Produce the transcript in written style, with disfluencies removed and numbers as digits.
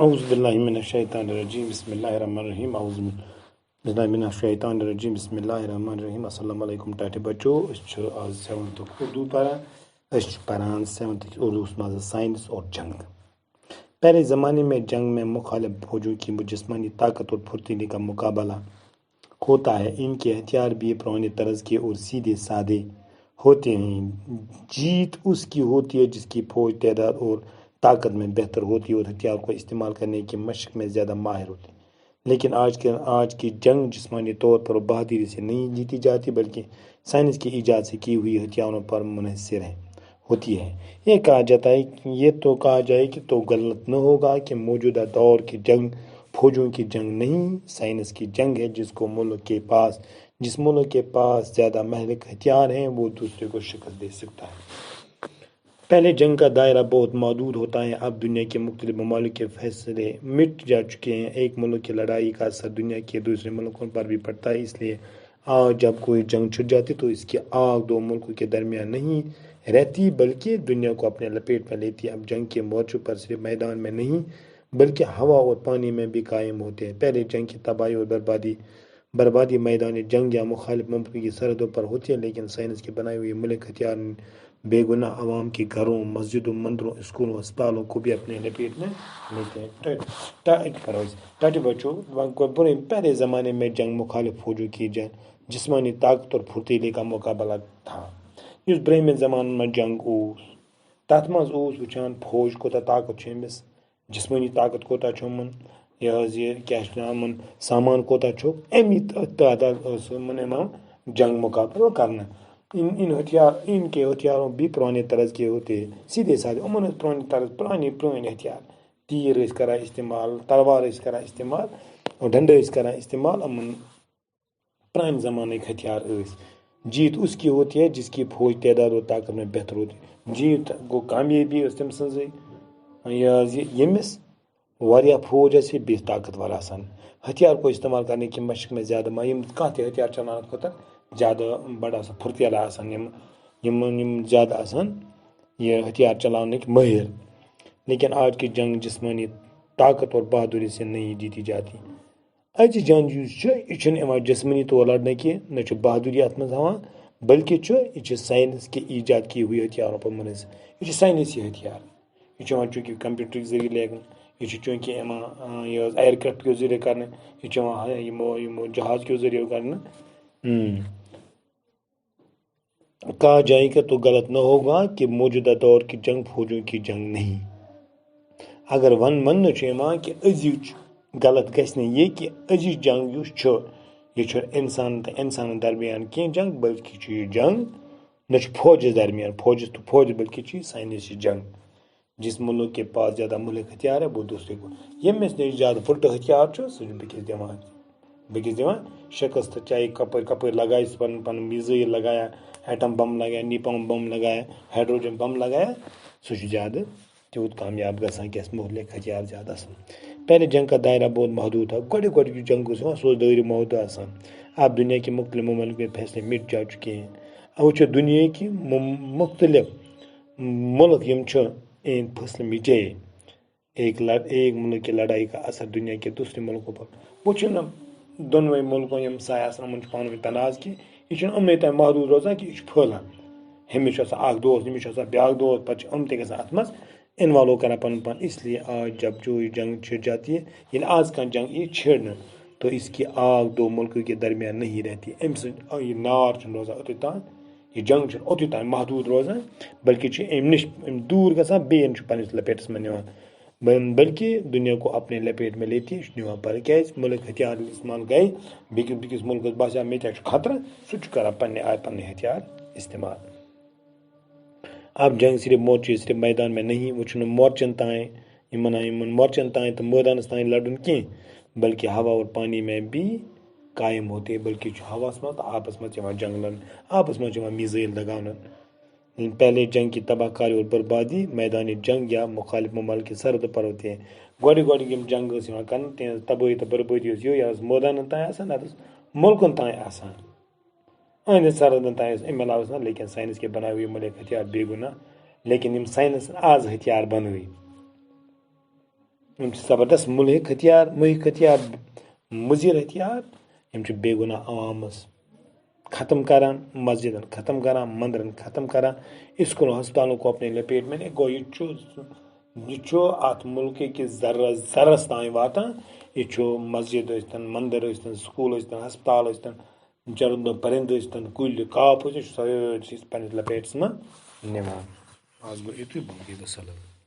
اعوذ باللہ من الشیطان الرجیم بسم اللہ الرحمن الرحیم اعوذ باللہ من الشیطان الرجیم بسم اللہ الرحمن الرحیم السلام علیکم ٹاٹے بچو آز 7th اردو پران 7th اردو مز سائنس اور جنگ۔ پہلے زمانے میں جنگ میں مخالف فوجوں کی جسمانی طاقت اور پھرتیلی کا مقابلہ ہوتا ہے۔ ان کے ہتھیار بھی پرانے طرز کے اور سیدھے سادے ہوتے ہیں۔ جیت اس کی ہوتی ہے جس کی فوج تعداد اور طاقت میں بہتر ہوتی ہے اور ہتھیار کو استعمال کرنے کی مشق میں زیادہ ماہر ہوتی ہے۔ لیکن آج کی جنگ جسمانی طور پر بہادری سے نہیں جیتی جاتی بلکہ سائنس کی ایجاد سے کی ہوئی ہتھیاروں پر منحصر ہوتی ہے۔ یہ کہا جائے کہ تو غلط نہ ہوگا کہ موجودہ دور کی جنگ فوجوں کی جنگ نہیں، سائنس کی جنگ ہے۔ جس ملک کے پاس زیادہ مہلک ہتھیار ہیں وہ دوسرے کو شکست دے سکتا ہے۔ پہلے جنگ کا دائرہ بہت محدود ہوتا ہے، اب دنیا کے مختلف ممالک کے فیصلے مٹ جا چکے ہیں۔ ایک ملک کی لڑائی کا اثر دنیا کے دوسرے ملکوں پر بھی پڑتا ہے، اس لیے آج جب کوئی جنگ چھڑ جاتی تو اس کی آگ دو ملکوں کے درمیان نہیں رہتی بلکہ دنیا کو اپنے لپیٹ میں لیتی ہے۔ اب جنگ کے مورچوں پر صرف میدان میں نہیں بلکہ ہوا اور پانی میں بھی قائم ہوتے ہیں۔ پہلے جنگ کی تباہی اور بربادی میدان جنگ یا مخالف ممالک کی سرحدوں پر ہوتی ہے، لیکن سائنس کے بنائے ہوئے ملک ہتھیار بے گناہ عوام کے گھروں، مسجدوں، مندروں، اسکولوں، اسپتالوں کو بھی اپنے لپیٹ میں لیتے ہیں۔ ٹاٹے بچو، پہلے زمانے میں جنگ مخالف فوجوں کی جسمانی طاقت اور پھرتیلی کا مقابلہ تھا۔ اس برہمن زمان میں جنگ تتھ مز وچان فوج کوتا طاقت امس، جسمانی طاقت کوتا یہ سامان کوتا امی تعداد جنگ مقابلہ کرنا۔ ان کے ہتھیاروں بھی پرانے طرز کے ہوتے ہیں، سیدھے سادے پرانے ہتھیار، تیر کران استعمال، تلوار کران استعمال اور ڈنڈے کران استعمال، پرانہِ زمانٕکۍ ہتھیار جیت اس کی ہوتی ہے جس کی فوج تعداد اور طاقت میں بہتر ہوتی ہے۔ جیت گو کامیابی تم سنزے یمس واریاہ فوج بیس طاقتور آسان، ہتھیار کو استعمال کرنے کی مشق میں زیادہ کانٛہہ ہتھیار چلانے خاطر زیادہ بڑا پھرتیلا آسان، زیادہ آسان یہ ہتھیار چلانے کے ماہر۔ لیکن آج کی جنگ جسمانی طاقت اور بہادری سے نہیں جیتی جاتی۔ اج جنگ یہ جسمانی طور لڑنے کی نہ بہادری ات مز بلکہ یہ سائنس کے ایجاد کی ہوئی ہتھیاروں پر منحصر، یہ سائنسی ہتھیار، یہ چونکہ کمپیوٹر کے ذریعے لیکن یہ چونکہ ایئر کرافٹ کے ذریعے کرنے، یہ جہاز کے ذریعے کرنا۔ کہا جائے کہ تو غلط نہ ہوگا کہ موجودہ دور کی جنگ فوجوں کی جنگ نہیں۔ اگر من کہ ازیچ غلط گھنے یہ کہ ازیچ جنگ یہ انسان درمیان کی جنگ بلکہ یہ جنگ نہ فوجس درمیان فوج بلکہ یہ سائنسی جنگ۔ جس ملک کے پاس زیادہ ملک ہتھیار ہے وہ دوسرے کو یمس نش زیادہ پھٹ ہتھیار سہ بکس دِوان شکست، چاہے کپر لگائے پن میزائل لگایا، ایٹم بم لگایا، نیپام بم لگایا، ہائیڈروجن بم لگایا، سہ زیادہ تیوت کامیاب گژھان کہ مہلک ہتھیار زیادہ آسان۔ پہلے جنگ کا دائرہ بہت محدود تھا، گۄڈٕ جنگ سو دائرہ محدود آسان۔ اب دنیا کے مختلف ممالک میں فیصلے مٹ جا چکے ہیں، اب دنیا کی مختلف ملک فصل مٹے۔ ایک ملک کی لڑائی کا اثر دنیا کے دوسرے ملکوں پر وہ دونوے ملکوں سائے آسان پانوی تناز کی یہ امنے تین محدود روزان کہ یہ پھہلان، ہمس اخ دوست ہمس بیاکھ دوست پتہ تہ گژھان ات مز انوالو کران پن اس لیے آج جب جو یہ جنگ چھڑ جاتی ہے، یعنی آج کان جنگ یہ چھڑنے تو اس کی آگ دو ملکوں کے درمیان نہیں رہتی، ام یہ نار روزان اوتھ تان، یہ جنگ اوتھ تان محدود روزان بلکہ ام نش دور گژھان بین پنس لپیٹس میں نوان بلکہ دنیا کو اپنے لپیٹ میں لیتی ہے پر کیاز ملک ہتھیار استعمال گئے بیکس ملکس باسیو مے خطرہ سہ کران پنہ ہتھیار استعمال۔ اب جنگ صرف میدان میں نہیں، وہ مورچن تائیں تو میدانس تائیں لڑن کی بلکہ ہوا اور پانی میں بھی قائم ہوتے بلکہ ہواس مز تو آبس مز جنگ لڑن، آبس مز میزائل دگان۔ پہلے جنگ کی تباہ کاری اور بربادی میدان جنگ یا مخالف ممالک کی سرحد پر ہوتے ہیں۔ گۄڈٕ جنگ کرن تہذ تباہی تو بربادی یہ میدان تائیں آسان، ملکن تائیں آسان، اہند سرحدن تائیں ام علاوہ لیکن سائنس کے بنائے ہوئے ملک ہتھیار بے گناہ، لیکن سائنس آز ہتھیار بنائی زبردست ملحق ہتھیار محق ہتھیار مضر ہتھیار بے گناہ عوام ختم کران مسجدن ختم کران مندرن ختم کران اسکولوں ہسپتالوں کو اپنے لپیٹ میں گو یہ ات ملک کس ذرس ذرس تان واتان یہ مسجد ٲسۍتن مندر ٲسۍتن سکول ٲسۍتن ہسپتال ٲسۍتن چرند پرند ٲسۍتن کُلۍ کاپ ٲسۍتن سٲرسٕے پننِس لپیٹس منٛز نِوان آز گوٚو یُتُے باقٕے وسلام